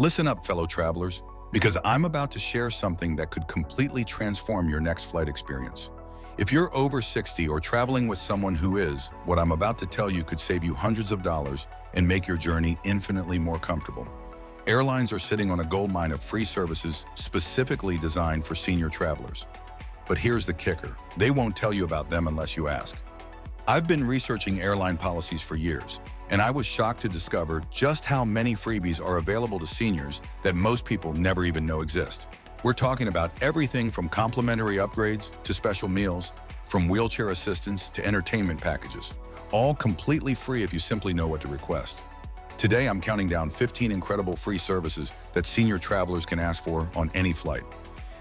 Listen up, fellow travelers, because I'm about to share something that could completely transform your next flight experience. If you're over 60 or traveling with someone who is, what I'm about to tell you could save you hundreds of dollars and make your journey infinitely more comfortable. Airlines are sitting on a goldmine of free services specifically designed for senior travelers. But here's the kicker. They won't tell you about them unless you ask. I've been researching airline policies for years, and I was shocked to discover just how many freebies are available to seniors that most people never even know exist. We're talking about everything from complimentary upgrades to special meals, from wheelchair assistance to entertainment packages, all completely free if you simply know what to request. Today, I'm counting down 15 incredible free services that senior travelers can ask for on any flight.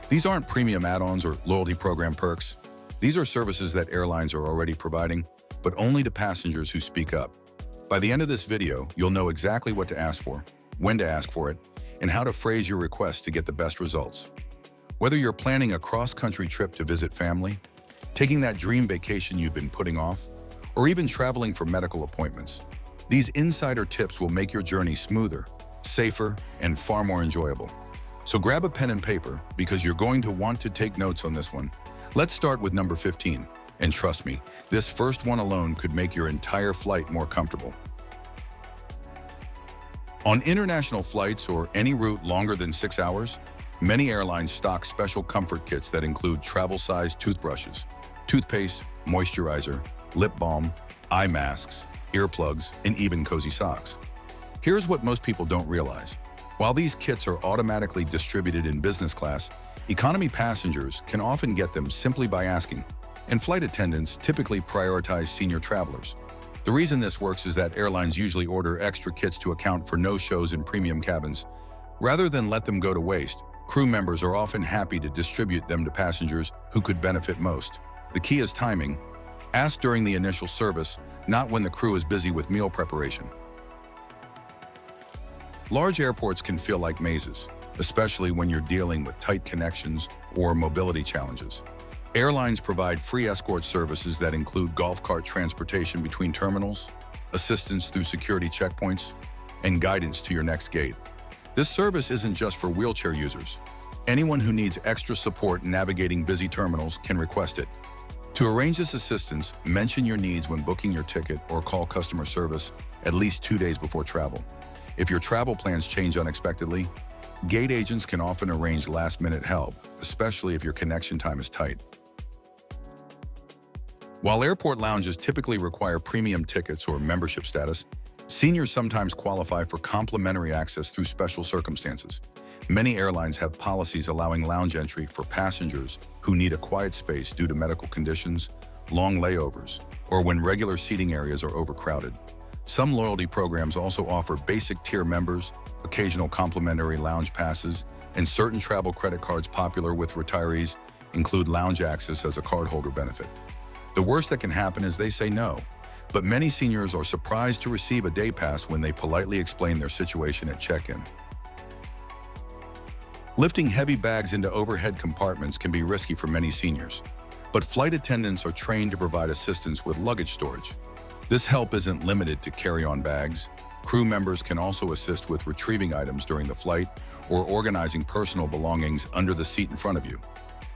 These aren't premium add-ons or loyalty program perks. These are services that airlines are already providing, but only to passengers who speak up. By the end of this video, you'll know exactly what to ask for, when to ask for it, and how to phrase your request to get the best results. Whether you're planning a cross-country trip to visit family, taking that dream vacation you've been putting off, or even traveling for medical appointments, these insider tips will make your journey smoother, safer, and far more enjoyable. So grab a pen and paper because you're going to want to take notes on this one. Let's start with number 15. And trust me, this first one alone could make your entire flight more comfortable. On international flights or any route longer than 6 hours, many airlines stock special comfort kits that include travel-sized toothbrushes, toothpaste, moisturizer, lip balm, eye masks, earplugs, and even cozy socks. Here's what most people don't realize. While these kits are automatically distributed in business class, economy passengers can often get them simply by asking, and flight attendants typically prioritize senior travelers. The reason this works is that airlines usually order extra kits to account for no-shows in premium cabins. Rather than let them go to waste, crew members are often happy to distribute them to passengers who could benefit most. The key is timing. Ask during the initial service, not when the crew is busy with meal preparation. Large airports can feel like mazes, especially when you're dealing with tight connections or mobility challenges. Airlines provide free escort services that include golf cart transportation between terminals, assistance through security checkpoints, and guidance to your next gate. This service isn't just for wheelchair users. Anyone who needs extra support navigating busy terminals can request it. To arrange this assistance, mention your needs when booking your ticket or call customer service at least 2 days before travel. If your travel plans change unexpectedly, gate agents can often arrange last-minute help, especially if your connection time is tight. While airport lounges typically require premium tickets or membership status, seniors sometimes qualify for complimentary access through special circumstances. Many airlines have policies allowing lounge entry for passengers who need a quiet space due to medical conditions, long layovers, or when regular seating areas are overcrowded. Some loyalty programs also offer basic tier members, occasional complimentary lounge passes, and certain travel credit cards popular with retirees include lounge access as a cardholder benefit. The worst that can happen is they say no, but many seniors are surprised to receive a day pass when they politely explain their situation at check-in. Lifting heavy bags into overhead compartments can be risky for many seniors, but flight attendants are trained to provide assistance with luggage storage. This help isn't limited to carry-on bags. Crew members can also assist with retrieving items during the flight or organizing personal belongings under the seat in front of you.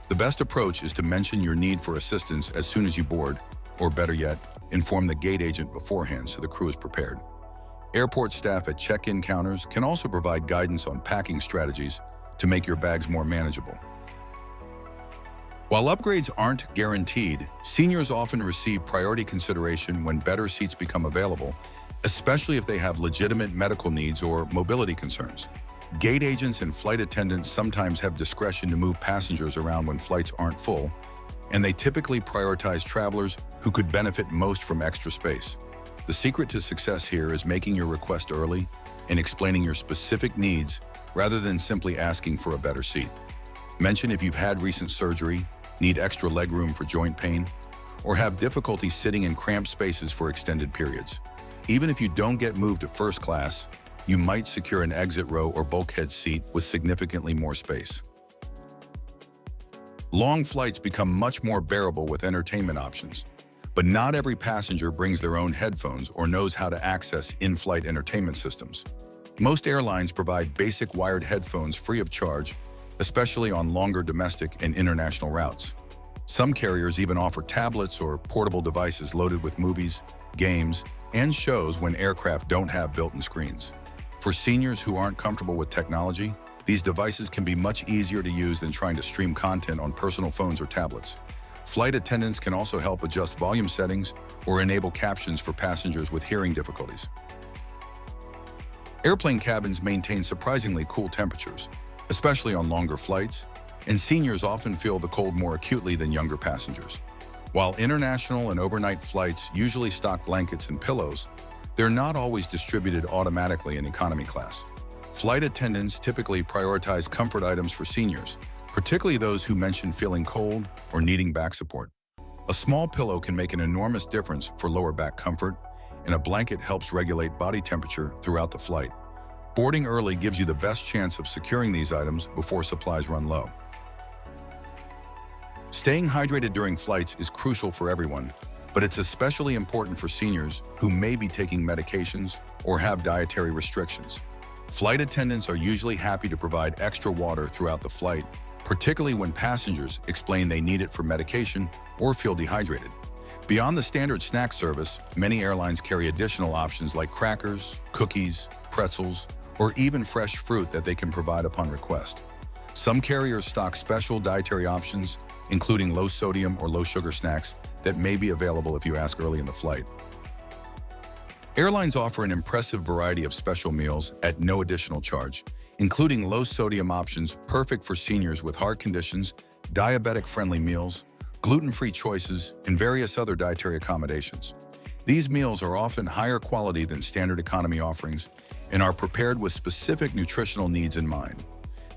The best approach is to mention your need for assistance as soon as you board, or better yet, inform the gate agent beforehand so the crew is prepared. Airport staff at check-in counters can also provide guidance on packing strategies to make your bags more manageable. While upgrades aren't guaranteed, seniors often receive priority consideration when better seats become available, especially if they have legitimate medical needs or mobility concerns. Gate agents and flight attendants sometimes have discretion to move passengers around when flights aren't full, and they typically prioritize travelers who could benefit most from extra space. The secret to success here is making your request early and explaining your specific needs rather than simply asking for a better seat. Mention if you've had recent surgery, need extra legroom for joint pain, or have difficulty sitting in cramped spaces for extended periods. Even if you don't get moved to first class, you might secure an exit row or bulkhead seat with significantly more space. Long flights become much more bearable with entertainment options, but not every passenger brings their own headphones or knows how to access in-flight entertainment systems. Most airlines provide basic wired headphones free of charge, especially on longer domestic and international routes. Some carriers even offer tablets or portable devices loaded with movies, games, and shows when aircraft don't have built-in screens. For seniors who aren't comfortable with technology, these devices can be much easier to use than trying to stream content on personal phones or tablets. Flight attendants can also help adjust volume settings or enable captions for passengers with hearing difficulties. Airplane cabins maintain surprisingly cool temperatures, especially on longer flights, and seniors often feel the cold more acutely than younger passengers. While international and overnight flights usually stock blankets and pillows, they're not always distributed automatically in economy class. Flight attendants typically prioritize comfort items for seniors, particularly those who mention feeling cold or needing back support. A small pillow can make an enormous difference for lower back comfort, and a blanket helps regulate body temperature throughout the flight. Boarding early gives you the best chance of securing these items before supplies run low. Staying hydrated during flights is crucial for everyone, but it's especially important for seniors who may be taking medications or have dietary restrictions. Flight attendants are usually happy to provide extra water throughout the flight, particularly when passengers explain they need it for medication or feel dehydrated. Beyond the standard snack service, many airlines carry additional options like crackers, cookies, pretzels, or even fresh fruit that they can provide upon request. Some carriers stock special dietary options, including low-sodium or low-sugar snacks that may be available if you ask early in the flight. Airlines offer an impressive variety of special meals at no additional charge, including low-sodium options perfect for seniors with heart conditions, diabetic-friendly meals, gluten-free choices, and various other dietary accommodations. These meals are often higher quality than standard economy offerings and are prepared with specific nutritional needs in mind.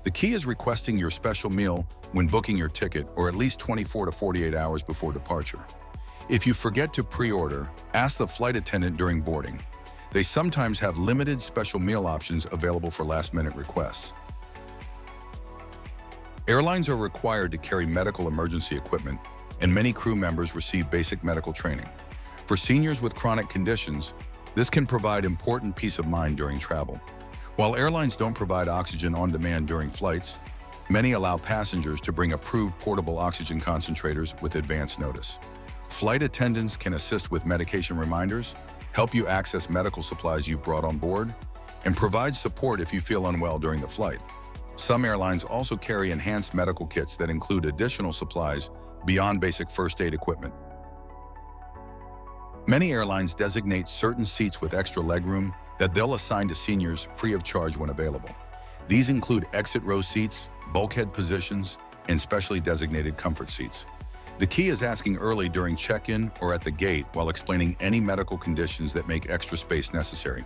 The key is requesting your special meal when booking your ticket or at least 24 to 48 hours before departure. If you forget to pre-order, ask the flight attendant during boarding. They sometimes have limited special meal options available for last-minute requests. Airlines are required to carry medical emergency equipment, and many crew members receive basic medical training. For seniors with chronic conditions, this can provide important peace of mind during travel. While airlines don't provide oxygen on demand during flights, many allow passengers to bring approved portable oxygen concentrators with advance notice. Flight attendants can assist with medication reminders, help you access medical supplies you've brought on board, and provide support if you feel unwell during the flight. Some airlines also carry enhanced medical kits that include additional supplies beyond basic first aid equipment. Many airlines designate certain seats with extra legroom that they'll assign to seniors free of charge when available. These include exit row seats, bulkhead positions, and specially designated comfort seats. The key is asking early during check-in or at the gate while explaining any medical conditions that make extra space necessary.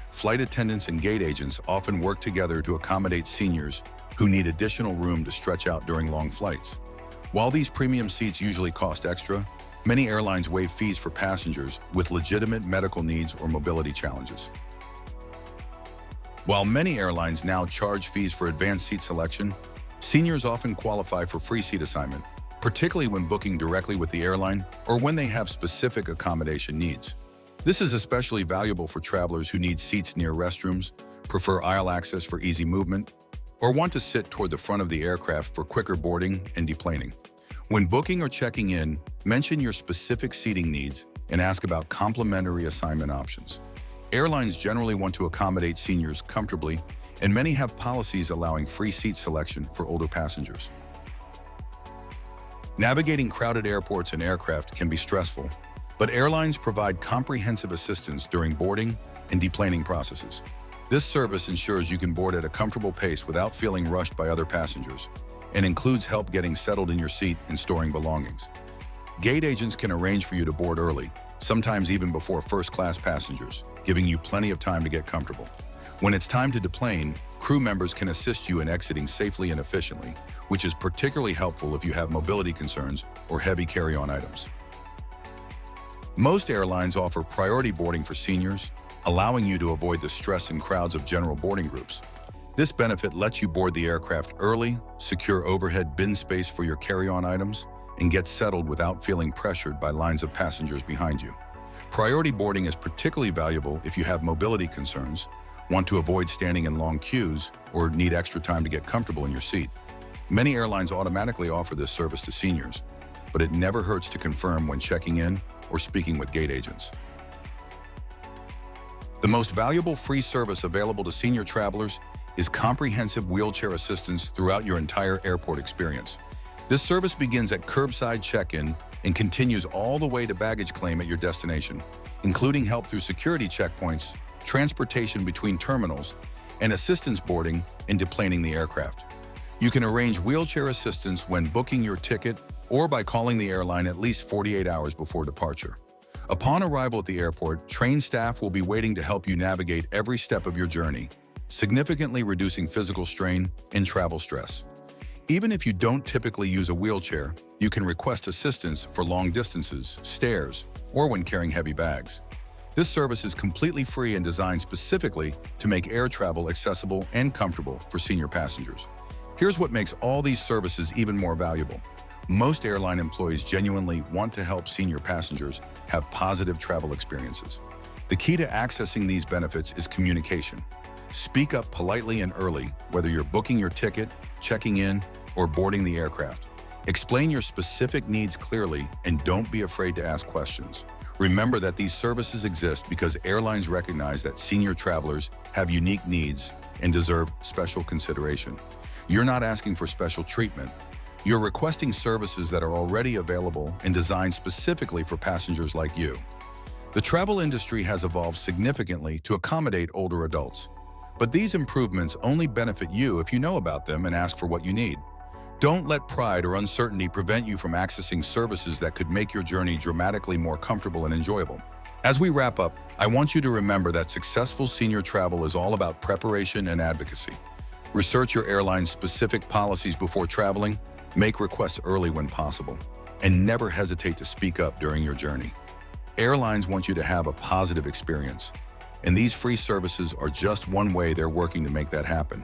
Flight attendants and gate agents often work together to accommodate seniors who need additional room to stretch out during long flights. While these premium seats usually cost extra, many airlines waive fees for passengers with legitimate medical needs or mobility challenges. While many airlines now charge fees for advanced seat selection, seniors often qualify for free seat assignment, particularly when booking directly with the airline or when they have specific accommodation needs. This is especially valuable for travelers who need seats near restrooms, prefer aisle access for easy movement, or want to sit toward the front of the aircraft for quicker boarding and deplaning. When booking or checking in, mention your specific seating needs and ask about complimentary assignment options. Airlines generally want to accommodate seniors comfortably, and many have policies allowing free seat selection for older passengers. Navigating crowded airports and aircraft can be stressful, but airlines provide comprehensive assistance during boarding and deplaning processes. This service ensures you can board at a comfortable pace without feeling rushed by other passengers, and includes help getting settled in your seat and storing belongings. Gate agents can arrange for you to board early, sometimes even before first-class passengers, giving you plenty of time to get comfortable. When it's time to deplane, crew members can assist you in exiting safely and efficiently, which is particularly helpful if you have mobility concerns or heavy carry-on items. Most airlines offer priority boarding for seniors, allowing you to avoid the stress and crowds of general boarding groups. This benefit lets you board the aircraft early, secure overhead bin space for your carry-on items, and get settled without feeling pressured by lines of passengers behind you. Priority boarding is particularly valuable if you have mobility concerns Want to avoid standing in long queues or need extra time to get comfortable in your seat? Many airlines automatically offer this service to seniors, but it never hurts to confirm when checking in or speaking with gate agents. The most valuable free service available to senior travelers is comprehensive wheelchair assistance throughout your entire airport experience. This service begins at curbside check-in and continues all the way to baggage claim at your destination, including help through security checkpoints, transportation between terminals, and assistance boarding and deplaning the aircraft. You can arrange wheelchair assistance when booking your ticket or by calling the airline at least 48 hours before departure. Upon arrival at the airport, trained staff will be waiting to help you navigate every step of your journey, significantly reducing physical strain and travel stress. Even if you don't typically use a wheelchair, you can request assistance for long distances, stairs, or when carrying heavy bags. This service is completely free and designed specifically to make air travel accessible and comfortable for senior passengers. Here's what makes all these services even more valuable. Most airline employees genuinely want to help senior passengers have positive travel experiences. The key to accessing these benefits is communication. Speak up politely and early, whether you're booking your ticket, checking in, or boarding the aircraft. Explain your specific needs clearly and don't be afraid to ask questions. Remember that these services exist because airlines recognize that senior travelers have unique needs and deserve special consideration. You're not asking for special treatment. You're requesting services that are already available and designed specifically for passengers like you. The travel industry has evolved significantly to accommodate older adults. But these improvements only benefit you if you know about them and ask for what you need. Don't let pride or uncertainty prevent you from accessing services that could make your journey dramatically more comfortable and enjoyable. As we wrap up, I want you to remember that successful senior travel is all about preparation and advocacy. Research your airline's specific policies before traveling, make requests early when possible, and never hesitate to speak up during your journey. Airlines want you to have a positive experience, and these free services are just one way they're working to make that happen.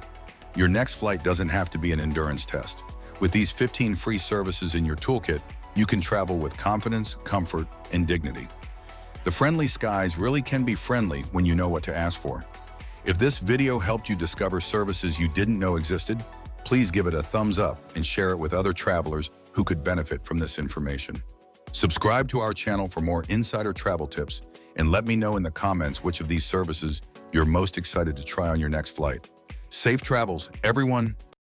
Your next flight doesn't have to be an endurance test. With these 15 free services in your toolkit, you can travel with confidence, comfort, and dignity. The friendly skies really can be friendly when you know what to ask for. If this video helped you discover services you didn't know existed, please give it a thumbs up and share it with other travelers who could benefit from this information. Subscribe to our channel for more insider travel tips and let me know in the comments which of these services you're most excited to try on your next flight. Safe travels, everyone.